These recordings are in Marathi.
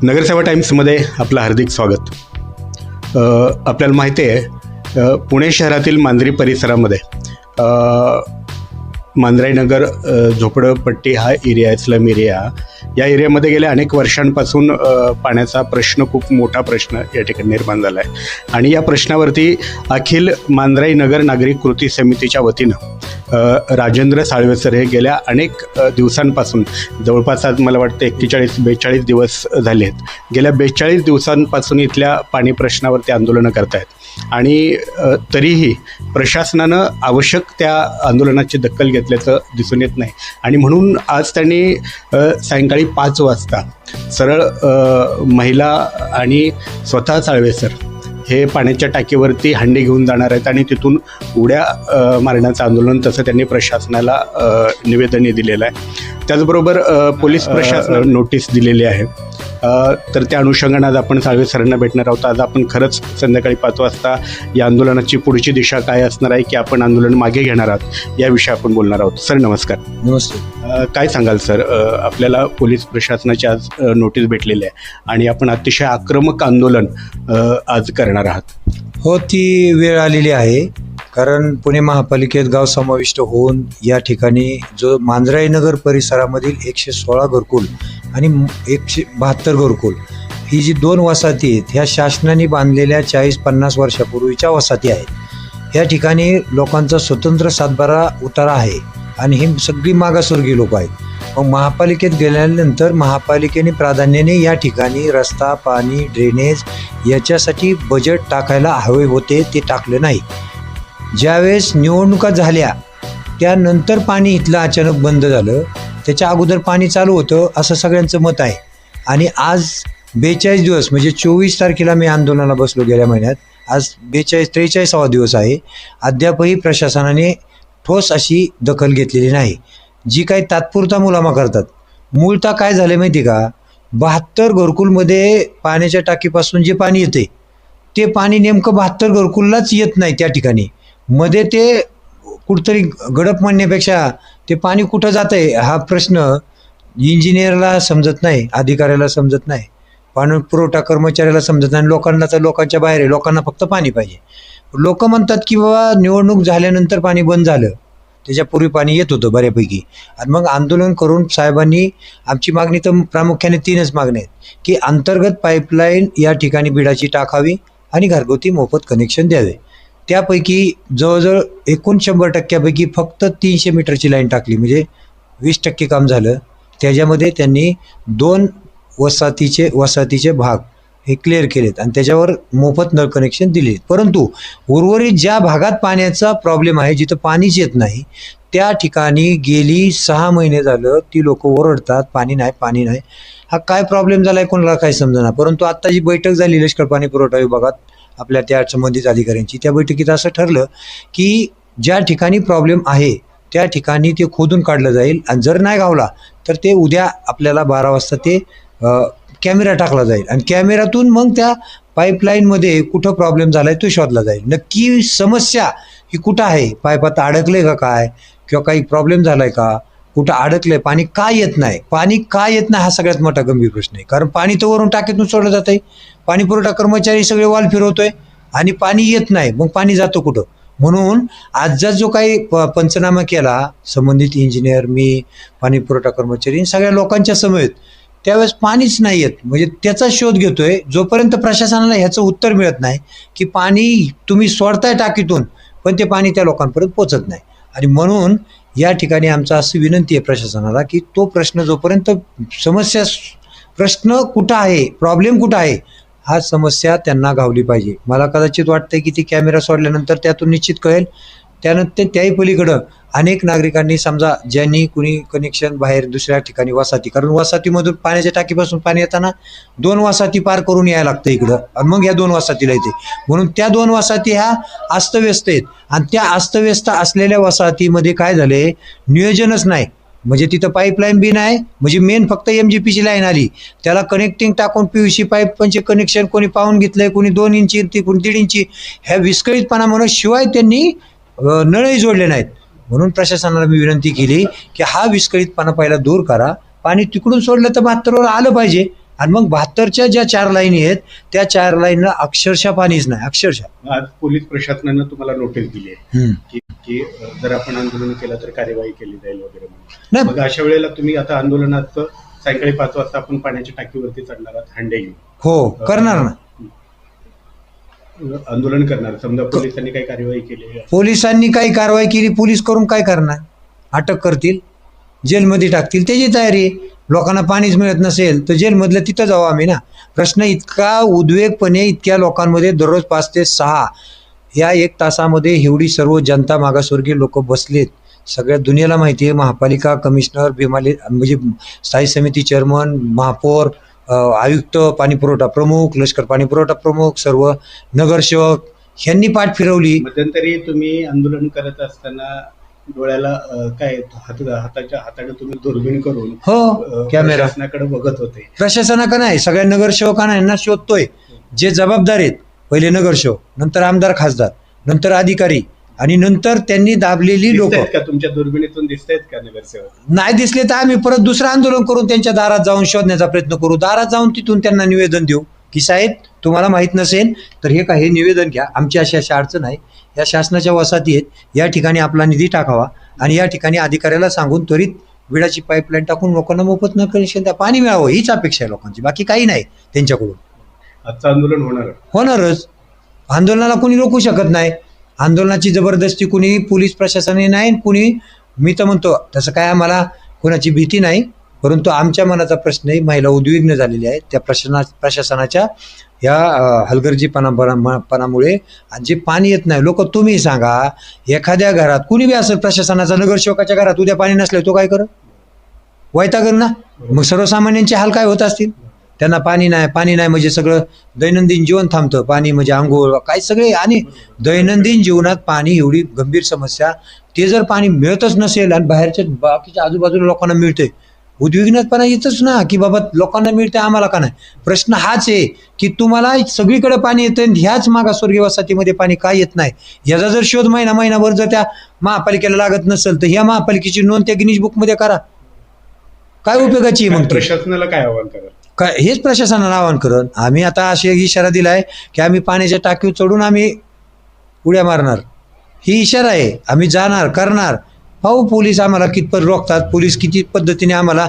नगरसेवा टाइम्समध्ये आपलं हार्दिक स्वागत. आपल्याला माहिती आहे पुणे शहरातील मांजरी परिसरामध्ये मांजराईनगर झोपडपट्टी हा एरिया आहे, स्लम एरिया. या एरियामध्ये गेल्या अनेक वर्षांपासून पाण्याचा प्रश्न, खूप मोठा प्रश्न या ठिकाणी निर्माण झाला आहे. आणि या प्रश्नावरती अखिल मांजराईनगर नागरिक कृती समितीच्या वतीनं राजेंद्र साळवे सर हे गेल्या अनेक दिवसांपासून, जवळपास आज मला वाटतं 41-42 दिवस झाले आहेत, गेल्या 42 दिवसांपासून इथल्या पाणी प्रश्नावरती आंदोलनं करत आहेत. आणि तरीही प्रशासनानं आवश्यक त्या आंदोलनाची दखल घेतल्याचं दिसून येत नाही. आणि म्हणून आज त्यांनी सायंकाळी 5 वाजता सरळ महिला आणि स्वतः साळवे सर हे पाण्याच्या टाकीवरती हंडे घेऊन जाणार आहेत आणि तिथून उड्या मारण्याचं आंदोलन, तसं त्यांनी प्रशासनाला निवेदनही दिलेलं आहे. त्याचबरोबर पोलीस प्रशासनानं नोटीस दिलेली आहे. तर त्या अनुषंगाने आज आपण साळवे सरांना भेटणार आहोत. आज आपण खरंच संध्याकाळी 5 वाजता या आंदोलनाची पुढची दिशा काय असणार आहे, की आपण आंदोलन मागे घेणार आहोत, याविषयी आपण बोलणार आहोत. सर नमस्कार. नमस्ते. काय सांगाल सर, आपल्याला पोलीस प्रशासनाची आज नोटीस भेटलेली आहे आणि आपण अतिशय आक्रमक आंदोलन आज करणार आहात? हो, ती वेळ आलेली आहे. कारण पुणे महापालिकेत गाव समाविष्ट होऊन या ठिकाणी जो मांजराईनगर परिसरामधील 116 घरकुल आणि 172 घरकुल ही जी 2 वसाहती आहेत, ह्या शासनाने बांधलेल्या 40-50 वर्षापूर्वीच्या वसाहती आहेत. या ठिकाणी लोकांचा स्वतंत्र सातबारा उतारा आहे आणि ही सगळी मागासवर्गीय लोक आहेत. मग महापालिकेत गेल्यानंतर महापालिकेने प्राधान्याने या ठिकाणी रस्ता, पाणी, ड्रेनेज याच्यासाठी बजेट टाकायला हवे होते, ते टाकलं नाही. ज्यावेळेस निवडणुका झाल्या त्यानंतर पाणी इथलं अचानक बंद झालं. त्याच्या अगोदर पाणी चालू होतं असं सगळ्यांचं मत आहे. आणि आज 42 दिवस म्हणजे 24 तारखेला मी आंदोलनाला बसलो गेल्या महिन्यात. आज 43-43वा दिवस आहे. अद्यापही प्रशासनाने ठोस अशी दखल घेतलेली नाही. जी काही तात्पुरता मुलामा करतात. मूळतः काय झालं माहिती का, 72 घरकुलमध्ये पाण्याच्या टाकीपासून जे पाणी येते ते पाणी नेमकं 72 घरकुललाच येत नाही. त्या ठिकाणी मध्ये ते कुठंतरी गडप म्हणण्यापेक्षा ते पाणी कुठं जातं आहे हा प्रश्न इंजिनियरला समजत नाही, अधिकाऱ्याला समजत नाही, पाणी पुरवठा कर्मचाऱ्याला समजत नाही. लोकांना तर लोकांच्या बाहेर आहे, लोकांना फक्त पाणी पाहिजे. लोक म्हणतात की बाबा निवडणूक झाल्यानंतर पाणी बंद झालं, त्याच्यापूर्वी पाणी येत होतं बऱ्यापैकी. आणि मग आंदोलन करून साहेबांनी, आमची मागणी तर प्रामुख्याने 3च मागण्या आहेत की अंतर्गत पाईपलाईन या ठिकाणी बिडाची टाकावी आणि घरगुती मोफत कनेक्शन द्यावे. त्यापैकी जवळजवळ 100% फक्त 300 मीटरची लाईन टाकली, म्हणजे 20% काम झालं. त्याच्यामध्ये त्यांनी 2 वसाहतीचे भाग हे क्लिअर केलेत आणि त्याच्यावर मोफत नळ कनेक्शन दिले. परंतु उर्वरित ज्या भागात पाण्याचा प्रॉब्लेम आहे, जिथं पाणीच येत नाही, त्या ठिकाणी गेली 6 महिने झालं ती लोक ओरडतात, पाणी नाही, पाणी नाही. हा काय प्रॉब्लेम झाला आहे कोणाला काय समजेना. परंतु आत्ता जी बैठक झाली लष्कर पाणी पुरवठा विभागात आपल्या त्या संबंधित अधिकाऱ्यांची, त्या बैठकीत असं ठरलं की ज्या ठिकाणी प्रॉब्लेम आहे त्या ठिकाणी ते खोदून काढलं जाईल आणि जर नाही गावला तर ते उद्या आपल्याला 12 वाजता ते कॅमेरा टाकला जाईल आणि कॅमेऱ्यातून मग त्या पाईपलाईनमध्ये कुठं प्रॉब्लेम झाला आहे तो शोधला जाईल. नक्की समस्या ही कुठं आहे, पाईपात अडकलं आहे का काय, किंवा काही प्रॉब्लेम झाला आहे का, कुठं अडकलं आहे, पाणी का येत नाही, पाणी का येत नाही हा सगळ्यात मोठा गंभीर प्रश्न आहे. कारण पाणी तर वरून टाकीतून सोडलं जात आहे, पाणी पुरवठा कर्मचारी सगळे वाल फिरवतोय आणि पाणी येत नाही, मग पाणी जातं कुठं. म्हणून आजचा जो काही पंचनामा केला संबंधित इंजिनियर, मी, पाणी पुरवठा कर्मचारी सगळ्या लोकांच्या समवेत, त्यावेळेस पाणीच नाही येत. म्हणजे त्याचा शोध घेतोय जोपर्यंत प्रशासनाला ह्याचं उत्तर मिळत नाही की पाणी तुम्ही सोडताय टाकीतून पण ते पाणी त्या लोकांपर्यंत पोचत नाही. आणि म्हणून या ठिकाणी आमचा अशी विनंती आहे प्रशासनाला की तो प्रश्न जोपर्यंत प्रश्न कुठं आहे, प्रॉब्लेम कुठं आहे, हा समस्या त्यांना गावली पाहिजे. मला कदाचित वाटतंय की ती कॅमेरा सोडल्यानंतर त्यातून निश्चित कळेल. त्यानंतर त्याही पलीकडं अनेक नागरिकांनी, समजा ज्यांनी कुणी कनेक्शन बाहेर दुसऱ्या ठिकाणी वसाहती, कारण वसाहतीमधून पाण्याच्या टाकीपासून पाणी येताना 2 वसाहती पार करून यायला लागतं इकडं आणि मग या 2 वसाहतीला येते. म्हणून त्या 2 वसाहती ह्या अस्तव्यस्त आहेत आणि त्या अस्तव्यस्त असलेल्या वसाहतीमध्ये काय झाले, नियोजनच नाही. म्हणजे तिथं पाईपलाईन बी नाही, म्हणजे मेन फक्त MGPची लाईन आली, त्याला कनेक्टिंग टाकून PVC पाईपांचे कनेक्शन कोणी पाहून घेतलंय, कोणी 2 इंची, कोणी 1.5 इंची. ह्या विस्कळीतपणामुळे शिवाय त्यांनी नळही जोडले नाहीत. म्हणून प्रशासनाला मी विनंती केली की हा विस्कळीतपणा पहिला दूर करा, पाणी तिकडून सोडलं तर 72 आलं पाहिजे आणि मग 72च्या ज्या 4 लाईनी आहेत त्या 4 लाईनला अक्षरशः पाणीच नाही, अक्षरशः. आज पोलीस प्रशासनानं तुम्हाला नोटीस दिली आहे हम्म. की जर आपण आंदोलन केलं तर कार्यवाही केली जाईल वगैरे म्हणून. नाही. मग अशा वेळेला तुम्ही आता आंदोलनात सायंकाळी 5 वाजता आपण पाण्याच्या टाकीवरती चढणार आहात, हंडे घेऊन हो, करणार ना. आंदोलन करणार. समजा पोलिसांनी काही कार्यवाही केली, पोलिसांनी काही कारवाई केली, पोलीस करून काय करणार? अटक करतील, जेलमध्ये टाकतील, त्याची तयारी आहे. लोकांना पाणीच मिळत नसेल तर जेलमधलं तिथं जाऊ आम्ही ना. प्रश्न इतका उद्वेगपणे इतक्या लोकांमध्ये दररोज 5 ते 6 या 1 तासामध्ये एवढी सर्व जनता, मागासवर्गीय लोक बसलेत. सगळ्या दुनियाला माहिती आहे महापालिका कमिशनर, म्हणजे स्थायी समिती चेअरमन, महापौर, आयुक्त, पाणीपुरवठा प्रमुख, लष्कर पाणीपुरवठा प्रमुख, सर्व नगरसेवक ह्यांनी पाठ फिरवली. मध्यंतरी तुम्ही आंदोलन करत असताना डोळ्याला काय हाताने तुम्ही दुर्बीण करून हो, कॅमेरा प्रशासनाकडे बघत होते. प्रशासनाकडे नाही, सगळ्या नगरसेवकांना यांना शोधतोय. जे जबाबदार आहेत, पहिले नगरसेवक, नंतर आमदार खासदार, नंतर अधिकारी आणि नंतर त्यांनी दाबलेली लोक. का तुमच्या दुर्बिणीतून दिसतायत का नगरसेवक? नाही दिसले तर आम्ही परत दुसरं आंदोलन करून त्यांच्या दारात जाऊन शोधण्याचा प्रयत्न करू. दारात जाऊन तिथून त्यांना निवेदन देऊ की साहेब तुम्हाला माहीत नसेल तर हे निवेदन घ्या, आमची अशी अशी अडचण आहे, या शासनाच्या वसाहती आहेत, या ठिकाणी आपला निधी टाकावा आणि या ठिकाणी अधिकाऱ्याला सांगून त्वरित विडाची पाईपलाईन टाकून लोकांना मोफत न कनेक्शन द्या, पाणी मिळावं, हीच अपेक्षा आहे लोकांची, बाकी काही नाही त्यांच्याकडून. आजचं आंदोलन होणारच. आंदोलनाला कुणी रोखू शकत नाही. आंदोलनाची जबरदस्ती कुणी पोलीस प्रशासनाने नाही, कुणी, मी तर म्हणतो तसं काय आम्हाला कोणाची भीती नाही, परंतु आमच्या मनाचा महिला उद्विग्न झालेल्या आहेत त्या प्रशासनाच्या या हलगर्जीपणामुळे. जे पाणी येत नाही, लोक तुम्ही सांगा, एखाद्या घरात कुणी बी असेल प्रशासनाचा, नगरसेवकाच्या घरात उद्या पाणी नसलं तो काय कर, वैतागल ना. मग सर्वसामान्यांचे हाल काय होत असतील. त्यांना पाणी नाही म्हणजे सगळं दैनंदिन जीवन थांबतं. पाणी म्हणजे आंघोळ काय सगळे, आणि दैनंदिन जीवनात पाणी एवढी गंभीर समस्या, ते जर पाणी मिळतच नसेल आणि बाहेरच्या बाकीच्या आजूबाजूला लोकांना मिळते, उद्विग्नपणा येतच ना की बाबा लोकांना मिळते आम्हाला का नाही. प्रश्न हाच आहे की तुम्हाला सगळीकडे पाणी येतं, ह्याच मागासवर्गीय वसाहतीमध्ये पाणी काय येत नाही. याचा जर शोध महिनाभर जर त्या महापालिकेला लागत नसेल तर ह्या महापालिकेची नोंद त्या गिनीज बुकमध्ये करा. काय उपयोगाची आहे मग? प्रशासनाला काय आव्हान करा? काय हेच प्रशासनाला आवाहन करत आम्ही आता अशी इशारा दिलाय की आम्ही पाण्याच्या टाकीवर चढून आम्ही उड्या मारणार, ही इशारा आहे. आम्ही जाणार, करणार, पाहू पोलीस आम्हाला कितपत रोखतात, पोलीस किती पद्धतीने आम्हाला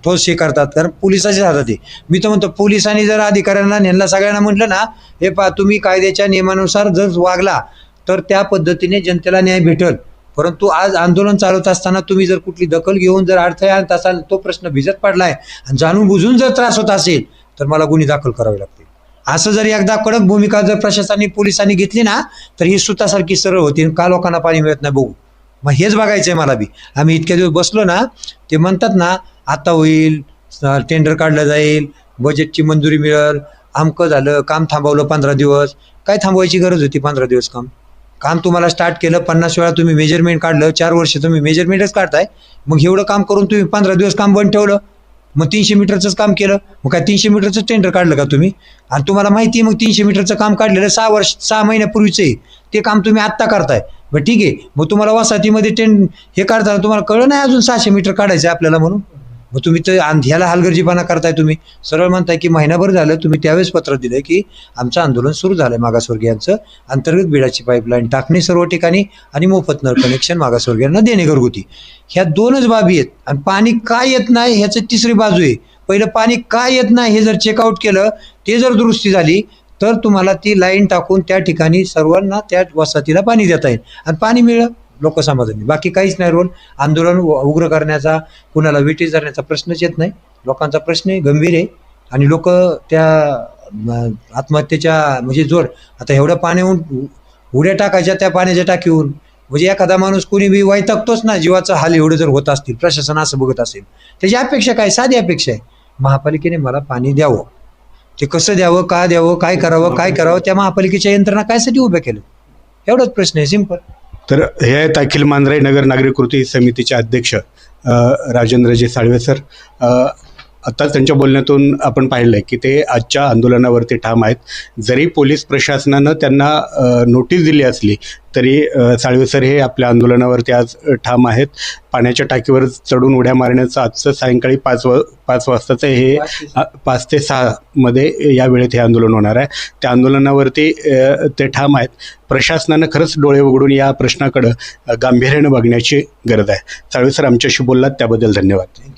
ठोस हे करतात, कारण पोलिसाच्या हातात आहे. मी तर म्हणतो पोलिसांनी जर अधिकाऱ्यांना ह्यांना सगळ्यांना म्हटलं ना, हे पहा तुम्ही कायद्याच्या नियमानुसार जर वागला तर त्या पद्धतीने जनतेला न्याय भेटल. परंतु आज आंदोलन चालवत असताना तुम्ही जर कुठली दखल घेऊन जर अडथळे आणत असाल, तो प्रश्न भिजत पडलाय आणि जाणून बुजून जर त्रास होत असेल तर मला गुन्हे दाखल करावे लागतील. असं जर एकदा कडक भूमिका जर प्रशासनाने पोलिसांनी घेतली ना तर ही सुतासारखी सरळ होती. का लोकांना पाणी मिळत नाही बघू. मग हेच बघायचं आहे मला बी. आम्ही इतक्या दिवस बसलो ना, ते म्हणतात ना आता होईल, टेंडर काढलं जाईल, बजेटची मंजुरी मिळेल, आमकं झालं, काम थांबवलं 15 दिवस. काय थांबवायची गरज होती 15 दिवस? काम तुम्हाला स्टार्ट केलं, 50 वेळा तुम्ही मेजरमेंट काढलं, 4 वर्ष तुम्ही मेजरमेंटच काढताय, मग एवढं काम करून तुम्ही 15 दिवस काम बंद ठेवलं, मग 300 मीटरचंच काम केलं. मग काय 300 मीटरचं टेंडर काढलं का तुम्ही? आणि तुम्हाला माहिती आहे मग 300 मीटरचं काम काढलेलं 6 महिन्यापूर्वीचं आहे, ते काम तुम्ही आत्ता करताय. बरं ठीक आहे, मग तुम्हाला वसाहतीमध्ये हे काढताना तुम्हाला कळलं नाही अजून 600 मीटर काढायचं आहे आपल्याला म्हणून? मग तुम्ही तर ह्याला हलगर्जीपणा करताय. तुम्ही सरळ म्हणताय की महिनाभर झालं, तुम्ही त्यावेळेस पत्र दिलंय की आमचं आंदोलन सुरू झालंय मागासवर्गीयांचं, अंतर्गत बिडाची पाईपलाईन टाकणे सर्व ठिकाणी आणि मोफत नळ कनेक्शन मागासवर्गीयांना देणे घरगुती. ह्या 2च बाबी आहेत. आणि पाणी काय येत नाही ह्याचं तिसरी बाजू आहे. पहिलं पाणी काय येत नाही हे जर चेकआउट केलं, ते जर दुरुस्ती झाली तर तुम्हाला ती लाईन टाकून त्या ठिकाणी सर्वांना त्या वसाहतीला पाणी देता येईल आणि पाणी मिळेल लोकसमाधानी. बाकी काहीच नाही. रोल आंदोलन उग्र करण्याचा, कुणाला विटीस धरण्याचा प्रश्नच येत नाही. लोकांचा प्रश्न गंभीर आहे आणि लोक त्या आत्महत्येच्या म्हणजे जोर, आता एवढं पाण्याहून उड्या टाकायच्या त्या पाण्याच्या टाकीहून, म्हणजे एखादा माणूस कोणी बी वैतागतोच ना. जीवाचा हाल एवढं जर होत असतील, प्रशासन असं बघत असेल, त्याची अपेक्षा काय? साधी अपेक्षा आहे, महापालिकेने मला पाणी द्यावं. ते कसं द्यावं, का द्यावं, काय करावं, त्या महापालिकेच्या यंत्रणा कायसाठी उभ्या केलं, एवढाच प्रश्न आहे, सिंपल. तर हे आहेत अखिल मांजराई नगर नागरिक कृती समितीचे अध्यक्ष राजेंद्रजी साळवे सर. आता त्यांच्या बोलण्यातून आपण पाहिलं की ते आजच्या आंदोलनावरती ठाम आहेत. जरी पोलीस प्रशासनानं त्यांना नोटीस दिली असली तरी साळवे सर हे आपल्या आंदोलनावरती आज ठाम आहेत. पाण्याच्या टाकीवर चढून उड्या मारण्याचं आजचं सायंकाळी 5 वाजताचं हे 5 ते 6 मध्ये या वेळेत हे आंदोलन होणार आहे. त्या आंदोलनावरती ते ठाम आहेत. प्रशासनानं खरंच डोळे उघडून या प्रश्नाकडं गांभीर्यानं बघण्याची गरज आहे. साळवे सर आमच्याशी बोललात त्याबद्दल धन्यवाद.